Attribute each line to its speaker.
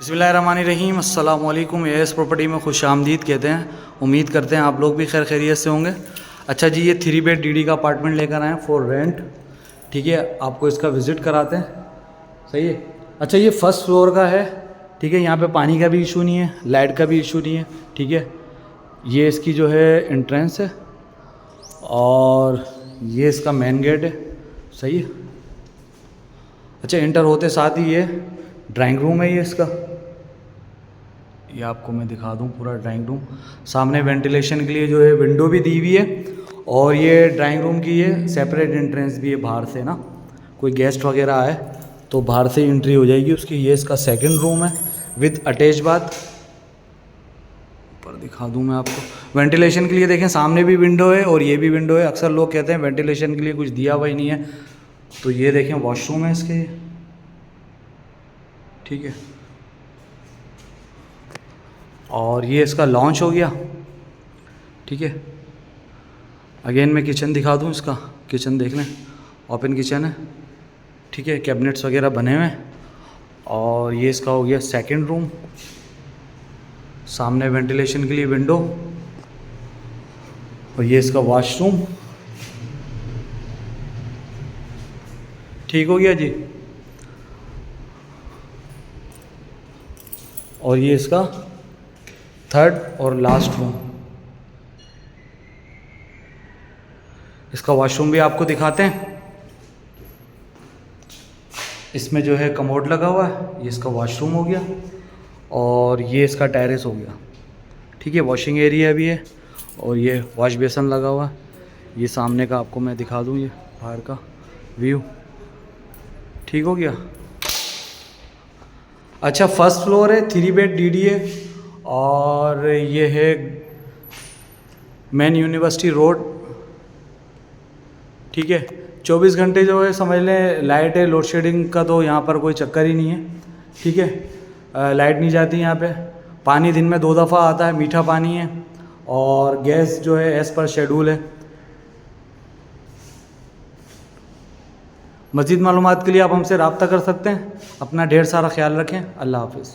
Speaker 1: बिस्मिल्लाहिर्रहमानिर्रहीम अस्सलाम वालेकुम। एएस प्रॉपर्टी में खुश आमदीद कहते हैं। उम्मीद करते हैं आप लोग भी खैर खैरियत से होंगे। अच्छा जी, ये 3 बेड डीडी का अपार्टमेंट लेकर आए हैं फॉर रेंट। ठीक है, आपको इसका विज़िट कराते हैं। सही है। अच्छा, ये फर्स्ट फ्लोर का है। ठीक है, यहाँ पे पानी का भी इशू नहीं है, लाइट का भी इशू नहीं है। ठीक है, ये इसकी जो है एंट्रेंस है और ये इसका मेन गेट है। सही है। अच्छा, एंटर होते साथ ही ये ड्राइंग रूम है। ये इसका, ये आपको मैं दिखा दूं पूरा ड्राइंग रूम। सामने वेंटिलेशन के लिए जो है विंडो भी दी हुई है और ये ड्राइंग रूम की ये सेपरेट एंट्रेंस भी है बाहर से ना। कोई गेस्ट वगैरह आए तो बाहर से एंट्री हो जाएगी उसकी। ये इसका सेकंड रूम है विद अटैच बाथ। ऊपर दिखा दूं मैं आपको। वेंटिलेशन के लिए देखें, सामने भी विंडो है और ये भी विंडो है। अक्सर लोग कहते हैं वेंटिलेशन के लिए कुछ दिया हुआ ही नहीं है, तो ये देखें वॉशरूम है इसके। ठीक है, और ये इसका लॉन्च हो गया। ठीक है, अगेन मैं किचन दिखा दूं इसका। किचन देख लें, ओपन किचन है। ठीक है, कैबिनेट्स वगैरह बने हुए हैं। और ये इसका हो गया सेकंड रूम। सामने वेंटिलेशन के लिए विंडो और ये इसका वॉशरूम। ठीक हो गया जी। और ये इसका थर्ड और लास्ट रूम। इसका वॉशरूम भी आपको दिखाते हैं। इसमें जो है कमोड लगा हुआ है। ये इसका वॉशरूम हो गया और ये इसका टेरेस हो गया। ठीक है, वॉशिंग एरिया भी है और ये वॉश बेसन लगा हुआ है। ये सामने का आपको मैं दिखा दूँ, ये बाहर का व्यू। ठीक हो गया। अच्छा, फर्स्ट फ्लोर है, 3 बेड डीडी है और ये है मेन यूनिवर्सिटी रोड। ठीक है, 24 घंटे जो है समझ लें लाइट है। लोड शेडिंग का तो यहाँ पर कोई चक्कर ही नहीं है। ठीक है, लाइट नहीं जाती यहाँ पे। पानी दिन में 2 दफ़ा आता है, मीठा पानी है। और गैस जो है एज़ पर शेड्यूल है। मज़ीद मालूमात के लिए आप हमसे रब्ता कर सकते हैं। अपना ढेर सारा ख्याल रखें। अल्लाह हाफिज़।